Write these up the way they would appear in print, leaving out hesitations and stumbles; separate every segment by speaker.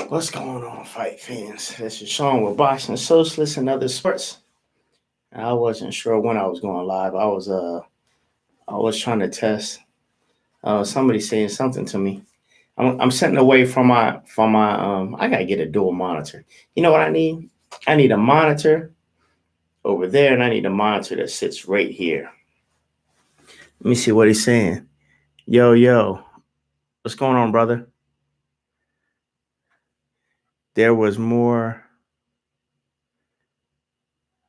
Speaker 1: What's going on, fight fans? This is Sean with Boxing Socialist and Other Sports. I wasn't sure when I was going live. I was trying to test. Somebody saying something to me. I'm sitting away from my. I gotta get a dual monitor. You know what I need? I need a monitor over there, and I need a monitor that sits right here. Let me see what he's saying. Yo, what's going on, brother? There was more.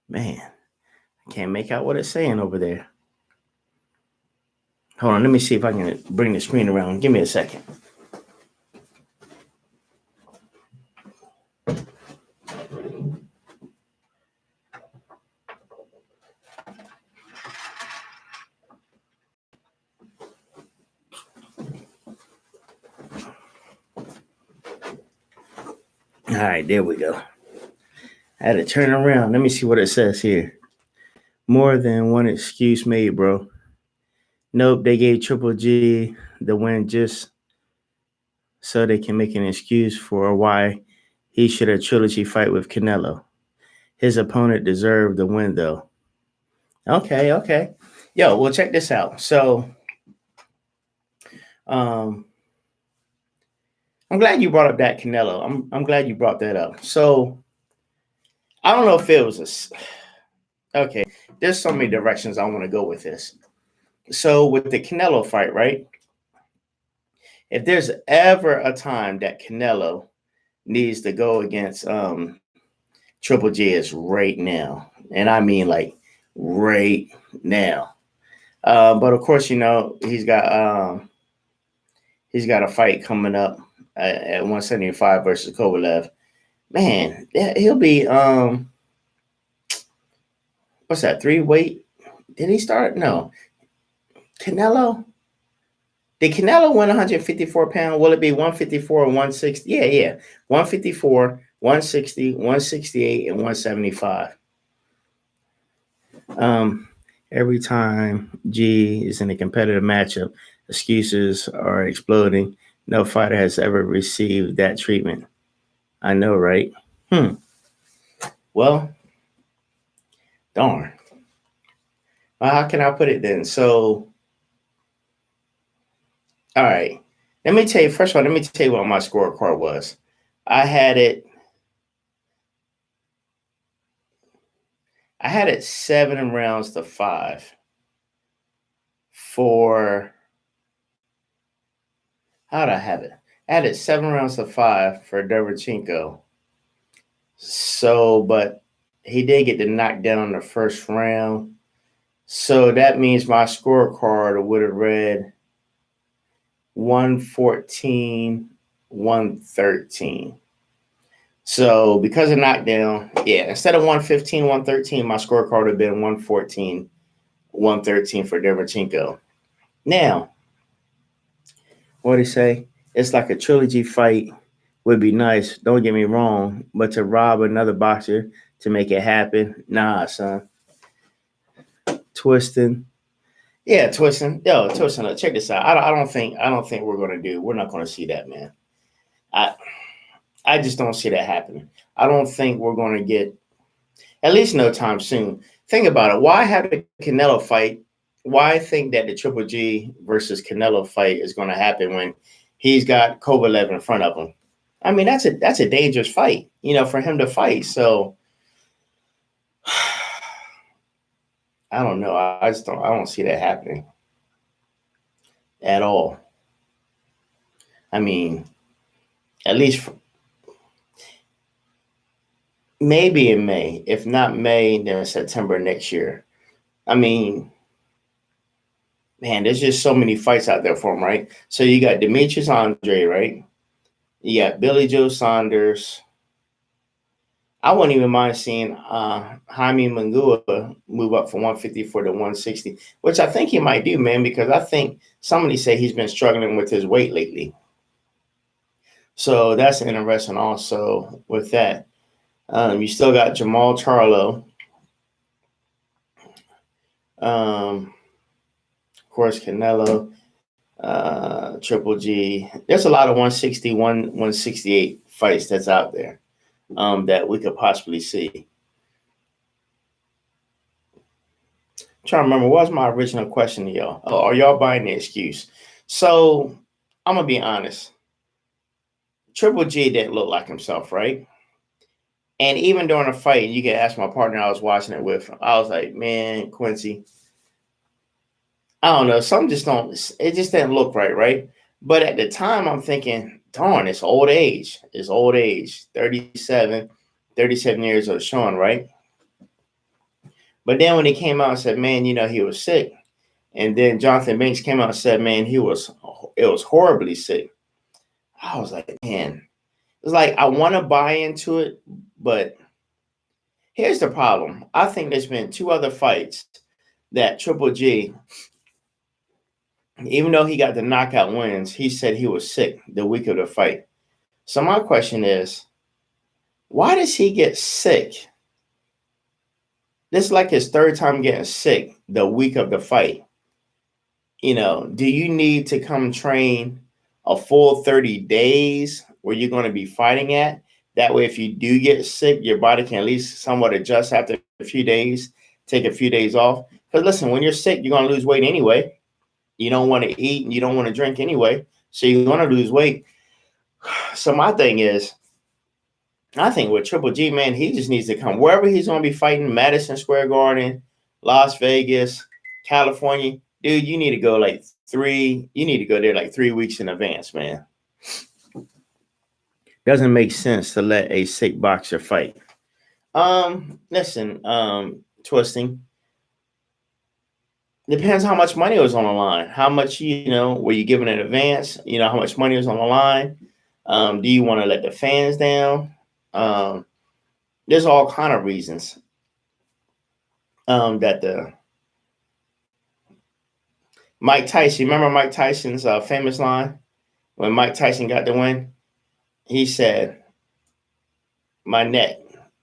Speaker 1: Man, I can't make out what it's saying over there. Hold on, let me see if I can bring the screen around. Give me a second. All right, there we go. I had to turn around. Let me see what it says here. More than one excuse made, bro. Nope, they gave Triple G the win just so they can make an excuse for why he should have trilogy fight with Canelo. His opponent deserved the win, though. Okay. Yo, well, check this out. So, I'm glad you brought up that Canelo. I'm glad you brought that up. So, I don't know if it was okay. There's so many directions I want to go with this. So, with the Canelo fight, right? If there's ever a time that Canelo needs to go against Triple G, is right now, and I mean like right now. But of course, he's got a fight coming up at 175 versus Kovalev. Man, he'll be what's that, 3 weight? Did he start? No. Canelo? Did Canelo win 154 pound? Will it be 154 or 160? Yeah. 154, 160, 168, and 175. Every time G is in a competitive matchup, excuses are exploding. No fighter has ever received that treatment. I know, right? Well, darn. Well, how can I put it then? So, all right. Let me tell you what my scorecard was. I had it 7 rounds to 5 for, how'd I have it? I had it 7 rounds to 5 for Derevyanchenko. So, but he did get the knockdown in the first round. So that means my scorecard would have read 114, 113. So because of knockdown, instead of 115, 113, my scorecard would have been 114, 113 for Derevyanchenko. Now, what do you say? It's like a trilogy fight would be nice. Don't get me wrong, but to rob another boxer to make it happen, nah, son. Twisting. Yeah, twisting. Yo, twisting. Look, check this out. I don't think we're not gonna see that, man. I just don't see that happening. I don't think we're gonna get, at least no time soon. Think about it. Why have the Canelo fight? Why think that the Triple G versus Canelo fight is gonna happen when he's got Kovalev in front of him? I mean, that's a dangerous fight, for him to fight. So I don't know. I don't see that happening at all. I mean, at least maybe in May. If not May, then September next year. I mean, man, there's just so many fights out there for him, right? So you got Demetrius Andre, right? You got Billy Joe Saunders. I wouldn't even mind seeing Jaime Mangua move up from 154 to 160, which I think he might do, man, because I think somebody say he's been struggling with his weight lately. So that's interesting also with that. You still got Jamal Charlo. Of course, Canelo. Triple G. There's a lot of 161, 168 fights that's out there that we could possibly see. I'm trying to remember, what was my original question to y'all? Oh, are y'all buying the excuse? So I'm gonna be honest. Triple G didn't look like himself, right? And even during a fight, you can ask my partner I was watching it with. I was like, man, Quincy, I don't know. Some just don't. It just didn't look right, right? But at the time, I'm thinking, darn, it's old age. It's old age. 37 years of Sean, right? But then when he came out and said, man, he was sick. And then Jonathan Banks came out and said, man, it was horribly sick. I was like, man, it's like I want to buy into it, but here's the problem. I think there's been two other fights that Triple G, even though he got the knockout wins, he said he was sick the week of the fight. So my question is, why does he get sick? This is like his third time getting sick the week of the fight. Do you need to come train a full 30 days where you're going to be fighting at? That way, if you do get sick, your body can at least somewhat adjust after a few days, take a few days off. Because listen, when you're sick, you're going to lose weight anyway. You don't want to eat and you don't want to drink anyway. So you're going to lose weight. So my thing is, I think with Triple G, man, he just needs to come wherever he's going to be fighting, Madison Square Garden, Las Vegas, California. Dude, you need to go you need to go there like 3 weeks in advance, man. Doesn't make sense to let a sick boxer fight. Listen, Twisting. Depends how much money was on the line. How much, were you given in advance? How much money was on the line? Do you want to let the fans down? There's all kind of reasons that the Mike Tyson, remember Mike Tyson's famous line? When Mike Tyson got the win, he said, my neck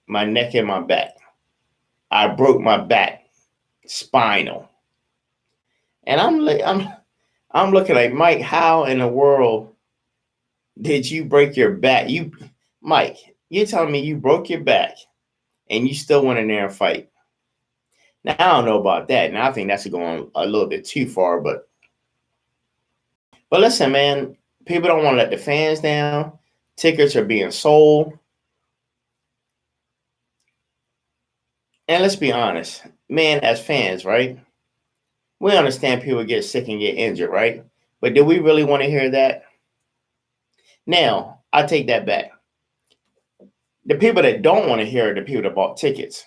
Speaker 1: and my back. I broke my back, spinal. And I'm looking like, Mike, how in the world did you break your back? Mike, you're telling me you broke your back and you still went in there and fight. Now, I don't know about that. Now, I think that's going a little bit too far, but listen, man, people don't want to let the fans down. Tickets are being sold. And let's be honest, man, as fans, right? We understand people get sick and get injured, right? But do we really want to hear that? Now, I take that back. The people that don't want to hear are the people that bought tickets.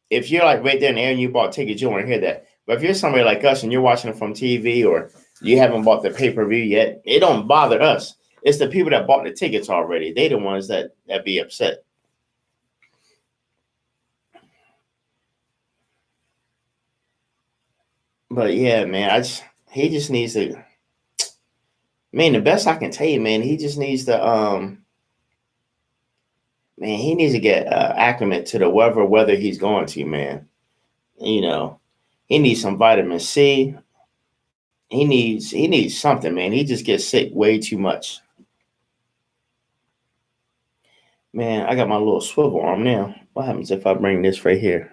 Speaker 1: If you're like right there in the air and you bought tickets, you want to hear that. But if you're somebody like us and you're watching it from TV or you haven't bought the pay-per-view yet, it don't bother us. It's the people that bought the tickets already. They the ones that be upset. But yeah, man, he just needs to. Man, the best I can tell you, man, he just needs to. Man, he needs to get acclimate to the weather he's going to, man. He needs some vitamin C. He needs something, man. He just gets sick way too much. Man, I got my little swivel arm now. What happens if I bring this right here?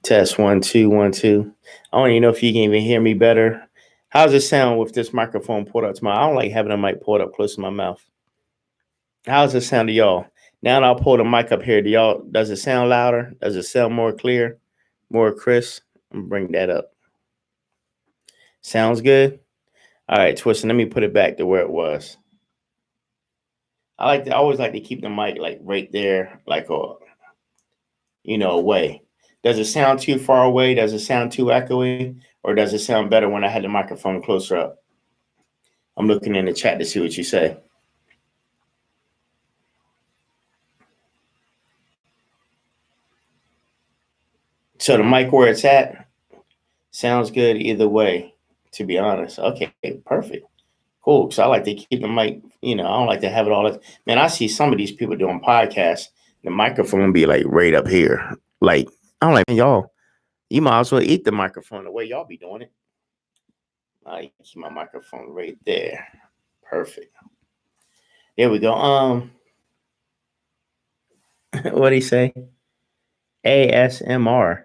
Speaker 1: Test 1 2 1 2. I don't even know if you can even hear me better. How's it sound with this microphone pulled up to my? I don't like having a mic pulled up close to my mouth. How's it sound to y'all? Now that I'll pull the mic up here, does it sound louder? Does it sound more clear, more crisp? I'm gonna bring that up. Sounds good? All right, Twisting, let me put it back to where it was. I always like to keep the mic like right there, like away. Does it sound too far away? Does it sound too echoey? Or does it sound better when I had the microphone closer up? I'm looking in the chat to see what you say. So the mic where it's at sounds good either way, to be honest. Okay, perfect. Cool. So I like to keep the mic, I don't like to have it all. Man, I see some of these people doing podcasts. The microphone be like right up here. Like, I'm like, y'all, you might as well eat the microphone the way y'all be doing it. I keep my microphone right there. Perfect. There we go. What do you say? ASMR.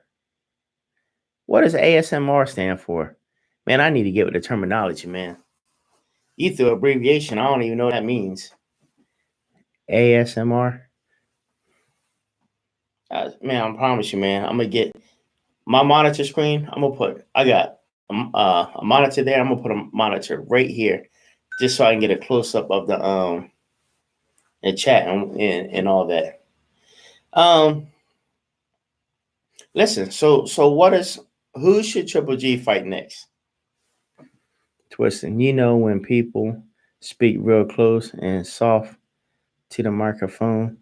Speaker 1: What does ASMR stand for? Man, I need to get with the terminology, man. You threw abbreviation. I don't even know what that means. ASMR. Man, I promise you, man. I'm gonna get my monitor screen. I got a monitor there. I'm gonna put a monitor right here, just so I can get a close up of the chat and all that. Listen. So who should Triple G fight next? Twisting. When people speak real close and soft to the microphone,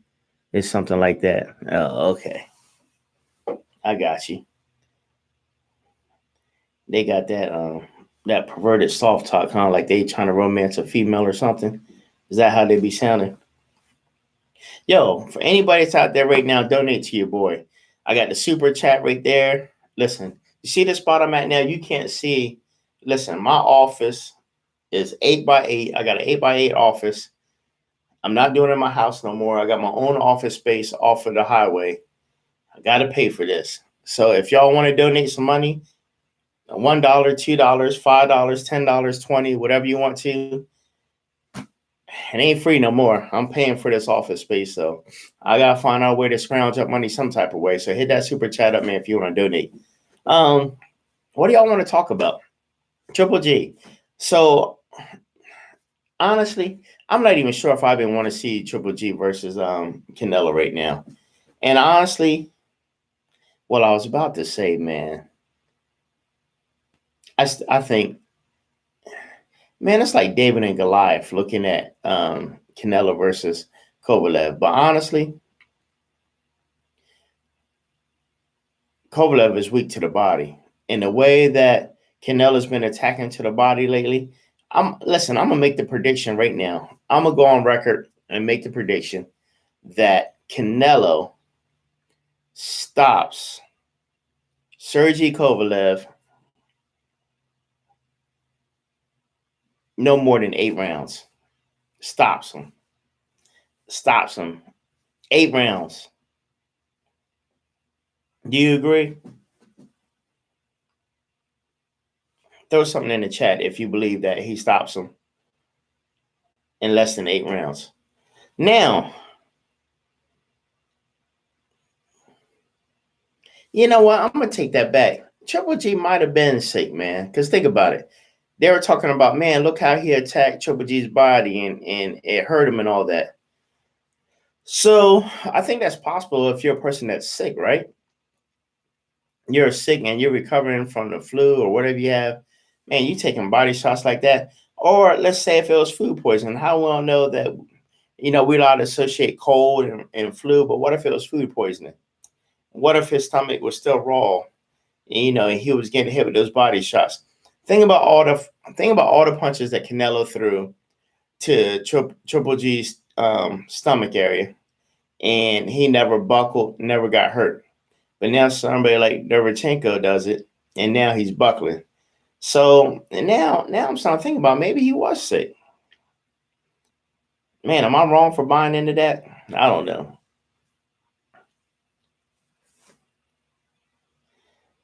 Speaker 1: it's something like that. Oh, okay. I got you. They got that perverted soft talk, kind of like they trying to romance a female or something. Is that how they be sounding? Yo, for anybody that's out there right now, donate to your boy. I got the super chat right there. Listen, you see the spot I'm at now? You can't see. Listen, my office is 8x8. I got an 8x8 office. I'm not doing it in my house no more. I got my own office space off of the highway. I got to pay for this. So if y'all want to donate some money, $1, $2, $5, $10, 20, whatever you want to. It ain't free no more. I'm paying for this office space, so I gotta find out a way to scrounge up money some type of way. So hit that super chat up, man, if you want to donate. What do y'all want to talk about? Triple G. So honestly, I'm not even sure if I even want to see Triple G versus Canelo right now. And honestly, what I was about to say, man, I think, man, it's like David and Goliath looking at Canelo versus Kovalev. But honestly, Kovalev is weak to the body. In the way that Canelo's been attacking to the body lately, I'm gonna make the prediction right now. I'm gonna go on record and make the prediction that Canelo stops Sergey Kovalev no more than 8 rounds. Stops him. Stops him. 8 rounds. Do you agree? Throw something in the chat if you believe that he stops him in less than 8 rounds. Now, you know what? I'm going to take that back. Triple G might have been sick, man. Because think about it. They were talking about, man, look how he attacked Triple G's body and it hurt him and all that. So I think that's possible if you're a person that's sick, right? You're sick and you're recovering from the flu or whatever you have. Man, you taking body shots like that. Or let's say if it was food poisoning. How well know that, we're allowed to associate cold and flu, but what if it was food poisoning? What if his stomach was still raw? And he was getting hit with those body shots. Think about all the punches that Canelo threw to Triple G's stomach area, and he never buckled, never got hurt. But now somebody like Derevyanchenko does it, and now he's buckling. So and now I'm starting to think about maybe he was sick. Man, am I wrong for buying into that? I don't know.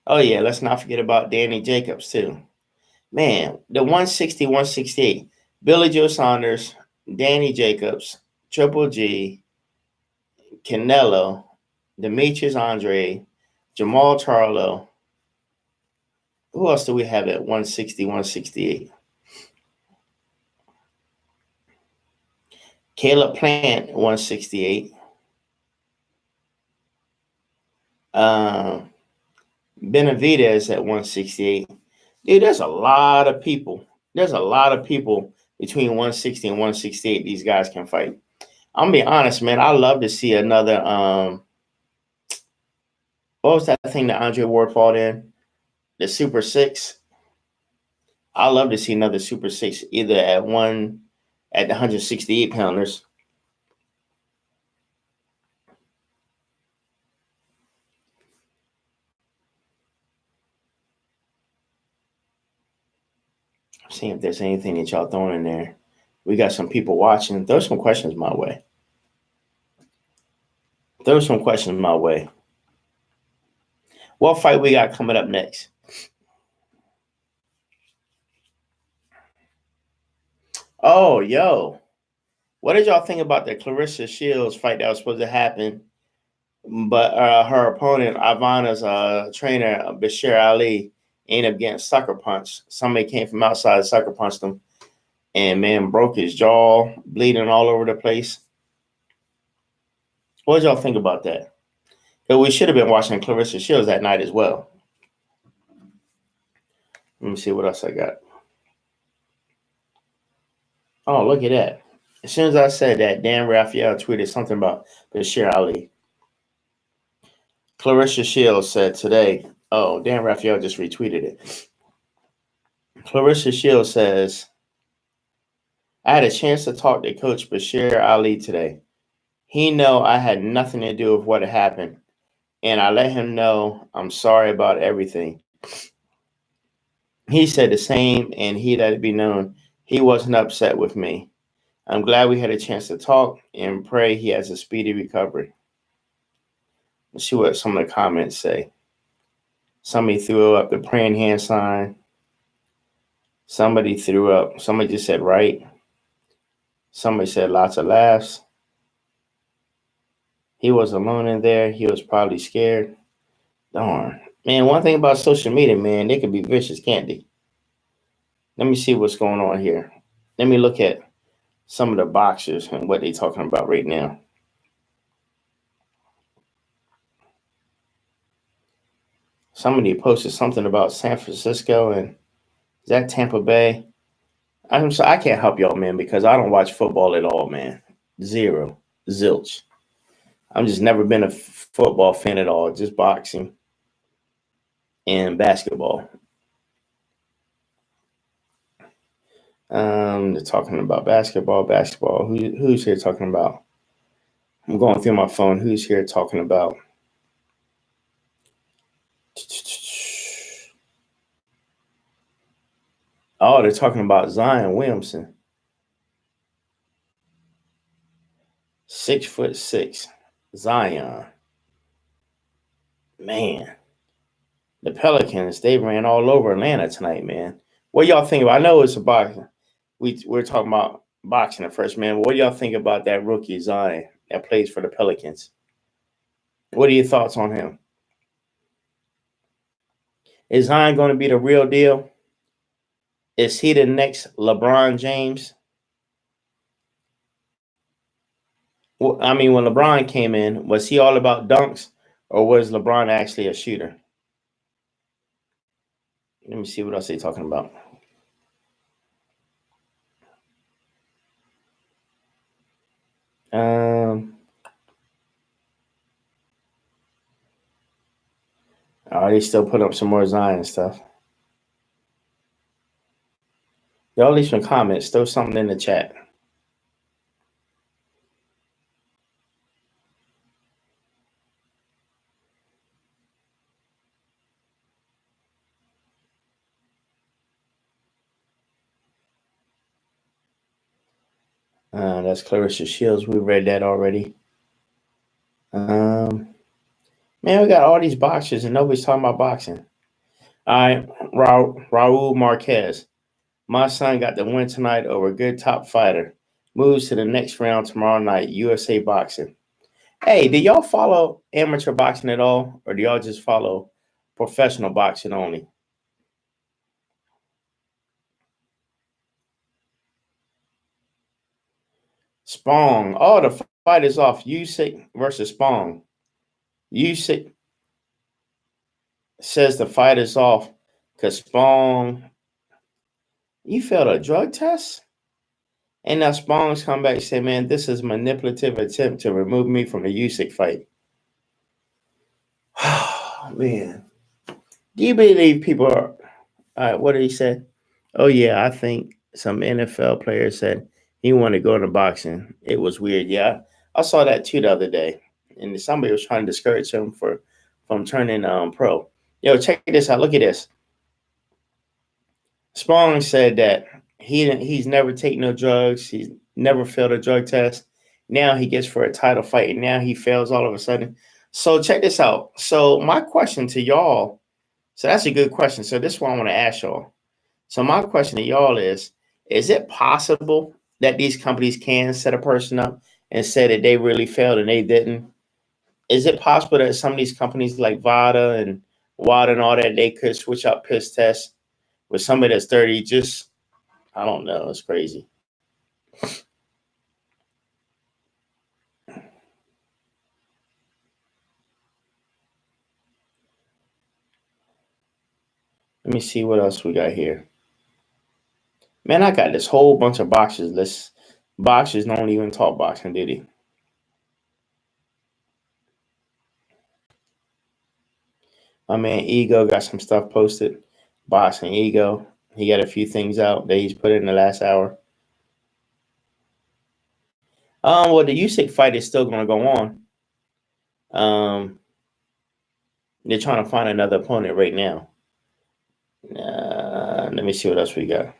Speaker 1: Oh yeah, let's not forget about Danny Jacobs too. Man, the 160, 168. Billy Joe Saunders, Danny Jacobs, Triple G, Canelo, Demetrius Andre, Jamal Charlo. Who else do we have at 160, 168? Caleb Plant, 168. Benavidez at 168. Dude, there's a lot of people. There's a lot of people between 160 and 168 these guys can fight. I'm gonna be honest, man. I love to see another what was that thing that Andre Ward fought in? The Super Six. I love to see another Super Six either at the 168 pounders. See if there's anything that y'all throwing in there. We got some people watching. Throw some questions my way. Throw some questions my way. What fight we got coming up next? Oh, yo. What did y'all think about the Clarissa Shields fight that was supposed to happen? But her opponent, Ivana's trainer, Bashir Ali, ended up getting sucker punched. Somebody came from outside, sucker punched him, and man broke his jaw, bleeding all over the place. What did y'all think about that? Because we should have been watching Clarissa Shields that night as well. Let me see what else I got. Oh, look at that. As soon as I said that, Dan Raphael tweeted something about Bashir Ali. Clarissa Shields said today, oh, Dan Raphael just retweeted it. Clarissa Shields says, I had a chance to talk to Coach Bashir Ali today. He know I had nothing to do with what had happened, and I let him know I'm sorry about everything. He said the same, and he let it be known he wasn't upset with me. I'm glad we had a chance to talk and pray he has a speedy recovery. Let's see what some of the comments say. Somebody threw up the praying hand sign. Somebody just said right. Somebody said lots of laughs. He was alone in there. He was probably scared. Darn. Man, one thing about social media, man, they can be vicious, can't they? Let me see what's going on here. Let me look at some of the boxers and what they're talking about right now. Somebody posted something about San Francisco and is that Tampa Bay? I can't help y'all, man, because I don't watch football at all, man. Zero. Zilch. I've just never been a football fan at all, just boxing and basketball. They're talking about basketball. Who's here talking about? I'm going through my phone. Who's here talking about? Oh, they're talking about Zion Williamson. 6'6". Zion. Man. The Pelicans, they ran all over Atlanta tonight, man. What y'all think about? I know it's a boxing. We're talking about boxing at first, man. What do y'all think about that rookie Zion that plays for the Pelicans? What are your thoughts on him? Is Zion going to be the real deal? Is he the next LeBron James? Well, I mean, when LeBron came in, was he all about dunks or was LeBron actually a shooter? Let me see what else they're talking about. Oh, they still put up some more Zion stuff. Y'all leave some comments. Throw something in the chat. That's Clarissa Shields. We read that already. Man, we got all these boxers and nobody's talking about boxing. All right, Raul Marquez. My son got the win tonight over a good top fighter. Moves to the next round tomorrow night, USA Boxing. Hey, do y'all follow amateur boxing at all? Or do y'all just follow professional boxing only? Spong. Oh, the fight is off. Usyk versus Spong. Usyk says the fight is off because Spong, you failed a drug test? And now Spong's come back and say, man, this is a manipulative attempt to remove me from the Usyk fight. Man. Do you believe people are, all right, what did he say? Oh, yeah, I think some NFL players said he wanted to go into boxing. It was weird. Yeah, I saw that too the other day. And somebody was trying to discourage him from turning pro. Yo, check this out. Look at this. Spong said that he's never taken no drugs. He's never failed a drug test. Now he gets for a title fight, and now he fails all of a sudden. So check this out. So my question to y'all. So that's a good question. So this is what I want to ask y'all. So my question to y'all is it possible that these companies can set a person up and say that they really failed and they didn't? Is it possible that some of these companies like VADA and WADA and all that, they could switch out piss tests with somebody that's 30? Just, I don't know. It's crazy. Let me see what else we got here. Man, I got this whole bunch of boxers. Boxers don't even talk boxing, did he? My man Ego got some stuff posted. Boxing Ego. He got a few things out that he's put in the last hour. Well, the Usyk fight is still going to go on. They're trying to find another opponent right now. Let me see what else we got.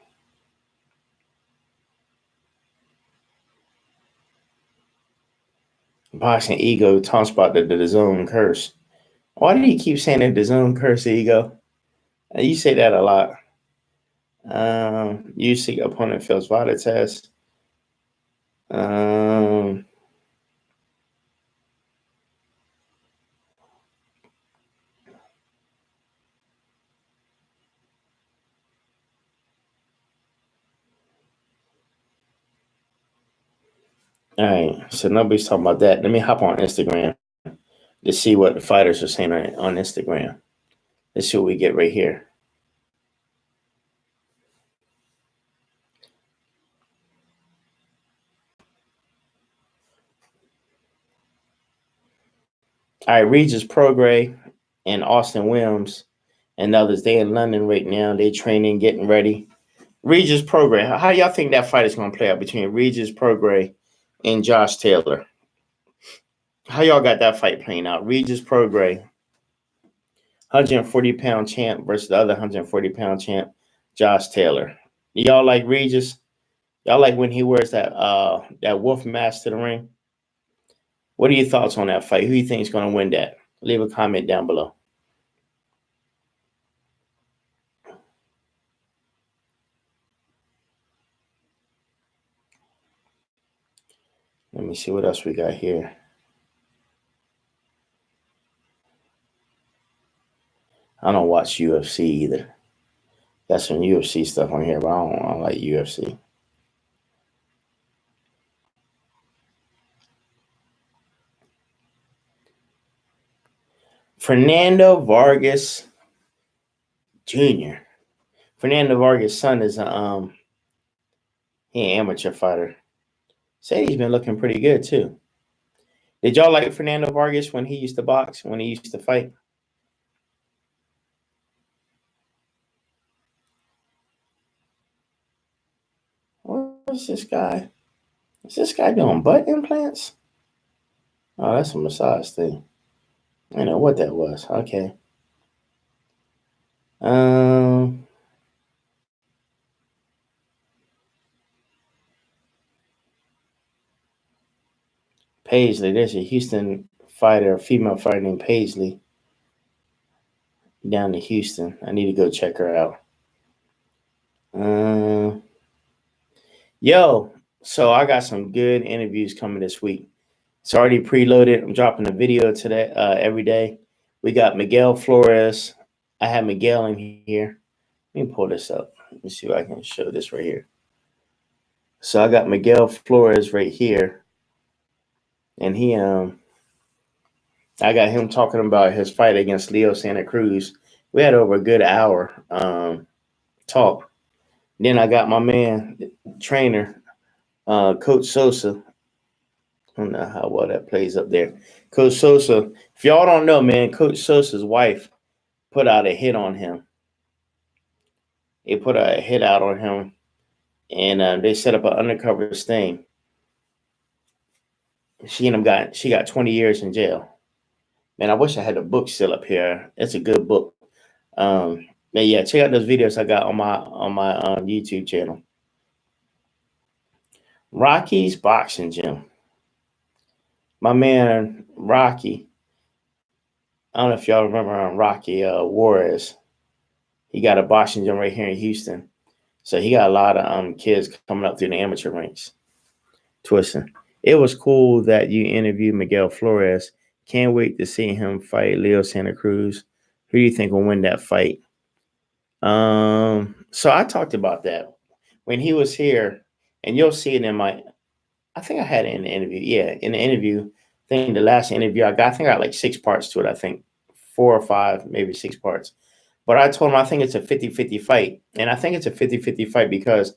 Speaker 1: Boxing Ego talks about the zone curse. Why do you keep saying that the zone curse, Ego? You say that a lot. Usyk opponent fails VADA test. All right, so nobody's talking about that. Let me hop on Instagram to see what the fighters are saying on Instagram. Let's see what we get right here. All right, Regis Prograis and Austin Williams and others, they in London right now. They training, getting ready. Regis Prograis, how y'all think that fight is going to play out between Regis Prograis and Josh Taylor? How y'all got that fight playing out? Regis Prograis, 140-pound champ versus the other 140-pound champ, Josh Taylor. Y'all like Regis? Y'all like when he wears that wolf mask to the ring? What are your thoughts on that fight? Who do you think is going to win that? Leave a comment down below. Let me see what else we got here. I don't watch UFC either. Got some UFC stuff on here, but I don't like UFC. Fernando Vargas Jr. Fernando Vargas' son is he an amateur fighter. Said he's been looking pretty good too. Did y'all like Fernando Vargas when he used to box, when he used to fight? What's this guy? Is this guy doing butt implants? Oh, that's a massage thing. I know what that was. Okay. Paisley. There's a Houston fighter, a female fighter named Paisley down in Houston. I need to go check her out. So I got some good interviews coming this week. It's already preloaded. I'm dropping a video today, every day. We got Miguel Flores. I have Miguel in here. Let me pull this up. Let me see if I can show this right here. So I got Miguel Flores right here. And I got him talking about his fight against Leo Santa Cruz. We had over a good hour talk. Then I got my man, trainer, Coach Sosa. I don't know how well that plays up there. Coach Sosa, if y'all don't know, man, Coach Sosa's wife put out a hit on him. They put a hit out on him, and they set up an undercover sting. She got 20 years in jail. Man, I wish I had the book still up here. It's a good book. But yeah, check out those videos I got on my YouTube channel. Rocky's Boxing Gym. My man Rocky. I don't know if y'all remember Rocky Juarez. He got a boxing gym right here in Houston. So he got a lot of kids coming up through the amateur ranks. Twisting. It was cool that you interviewed Miguel Flores. Can't wait to see him fight Leo Santa Cruz. Who do you think will win that fight? So I talked about that when he was here, and you'll see it in my. I think I had it in the interview. Yeah, in the interview. I think the last interview I got, I think I got like 6 parts to it. I think 4 or 5, maybe 6 parts. But I told him I think it's a 50-50 fight. And I think it's a 50-50 fight because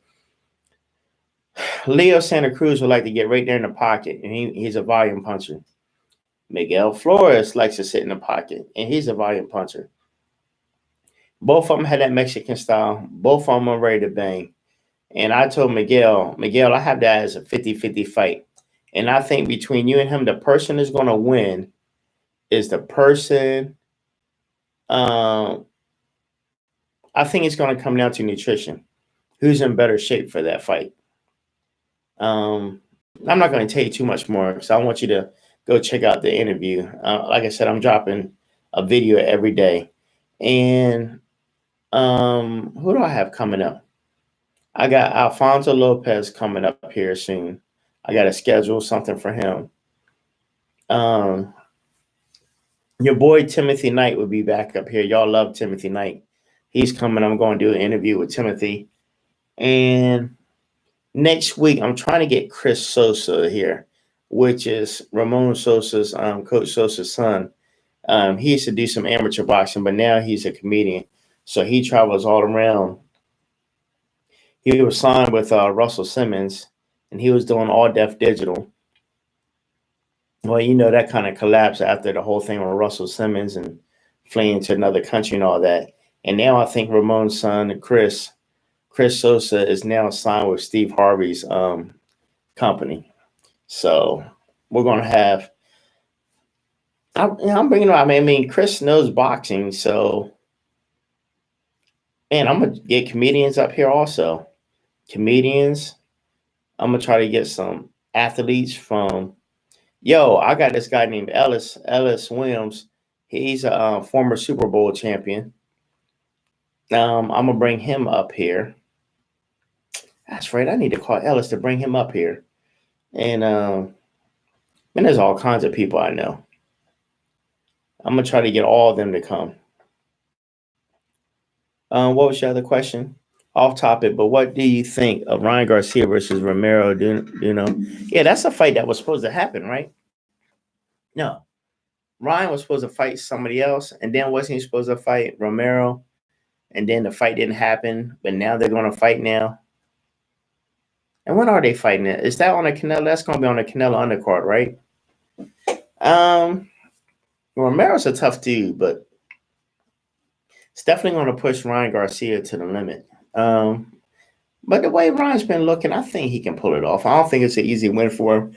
Speaker 1: Leo Santa Cruz would like to get right there in the pocket, and he's a volume puncher. Miguel Flores likes to sit in the pocket, and he's a volume puncher. Both of them had that Mexican style. Both of them are ready to bang. And I told Miguel, I have that as a 50-50 fight. And I think between you and him, the person that's going to win is the person. I think it's going to come down to nutrition. Who's in better shape for that fight? I'm not going to tell you too much more because I want you to go check out the interview. Like I said, I'm dropping a video every day. And who do I have coming up? I got Alfonso Lopez coming up here soon. I got to schedule something for him. Your boy Timothy Knight will be back up here. Y'all love Timothy Knight. He's coming. I'm going to do an interview with Timothy. And next week, I'm trying to get Chris Sosa here, which is Ramon Sosa's, Coach Sosa's son. He used to do some amateur boxing, but now he's a comedian. So he travels all around. He was signed with Russell Simmons, and he was doing all deaf digital. Well, you know, that kind of collapsed after the whole thing with Russell Simmons and fleeing to another country and all that. And now I think Ramon's son, Chris Sosa, is now signed with Steve Harvey's company. So we're going to have, I'm bringing up, I mean, Chris knows boxing. So, man, I'm going to get comedians up here also. Comedians. I'm going to try to get some athletes from, I got this guy named Ellis Williams. He's a former Super Bowl champion. I'm going to bring him up here. That's right. I need to call Ellis to bring him up here. And there's all kinds of people I know. I'm going to try to get all of them to come. What was your other question? Off topic, but what do you think of Ryan Garcia versus Romero Duno? Yeah, that's a fight that was supposed to happen, right? No. Ryan was supposed to fight somebody else, and then wasn't he supposed to fight Romero? And then the fight didn't happen, but now they're going to fight now. And when are they fighting it? Is that on a Canelo? That's going to be on a Canelo undercard, right? Romero's a tough dude, but it's definitely going to push Ryan Garcia to the limit. But the way Ryan's been looking, I think he can pull it off. I don't think it's an easy win for him.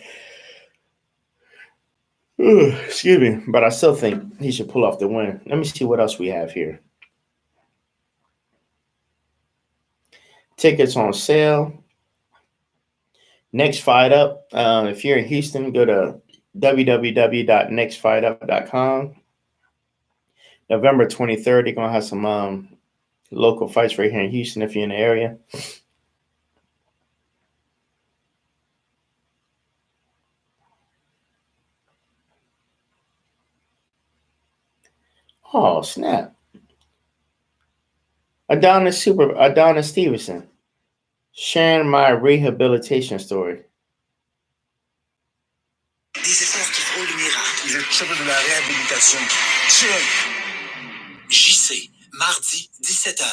Speaker 1: Excuse me, but I still think he should pull off the win. Let me see what else we have here. Tickets on sale. Next Fight Up. If you're in Houston, go to www.nextfightUp.com. November 23rd, they're going to have some local fights right here in Houston if you're in the area. Oh, snap. Adonis Stevenson. Sharing my rehabilitation story.
Speaker 2: Des efforts qui feront le miracle. Il est chemin de la réhabilitation. JC, mardi, 17h.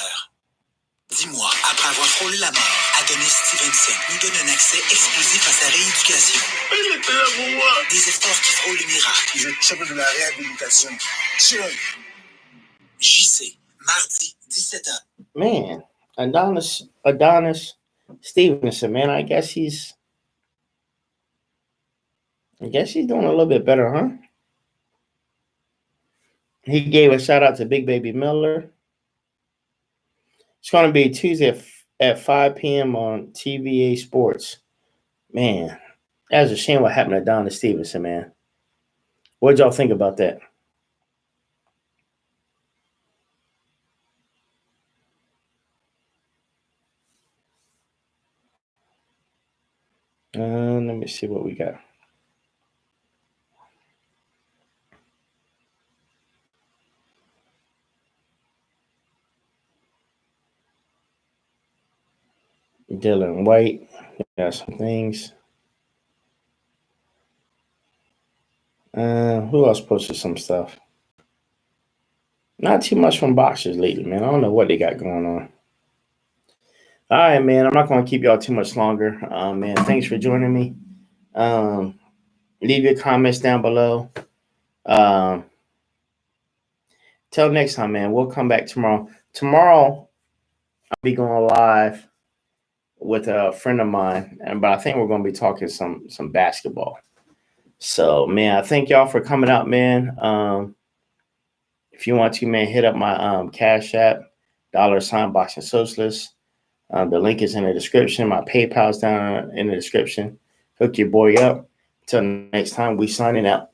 Speaker 2: 10 mois après avoir frôlé la mort, Adonis Stevenson nous donne un accès exclusif à sa rééducation. Il était là pour moi. Des efforts qui feront le miracle. Il est chemin de la réhabilitation. JC, mardi, 17h.
Speaker 1: Man, Adonis Stevenson, man, I guess he's doing a little bit better, huh? He gave a shout out to Big Baby Miller. It's going to be Tuesday at 5 p.m. on TVA Sports. Man, that's a shame what happened to Donna Stevenson, man. What did y'all think about that? Let me see what we got. Dylan White. Got some things. Who else posted some stuff? Not too much from boxers lately, man. I don't know what they got going on. All right, man. I'm not going to keep y'all too much longer. Man, thanks for joining me. Leave your comments down below. Till next time, man. We'll come back tomorrow. Tomorrow, I'll be going live with a friend of mine, but I think we're going to be talking some basketball. So, man, I thank y'all for coming out, man. If you want to, man, hit up my Cash App, $boxingsocialist. The link is in the description. My PayPal's down in the description. Hook your boy up. Till next time, we signing out.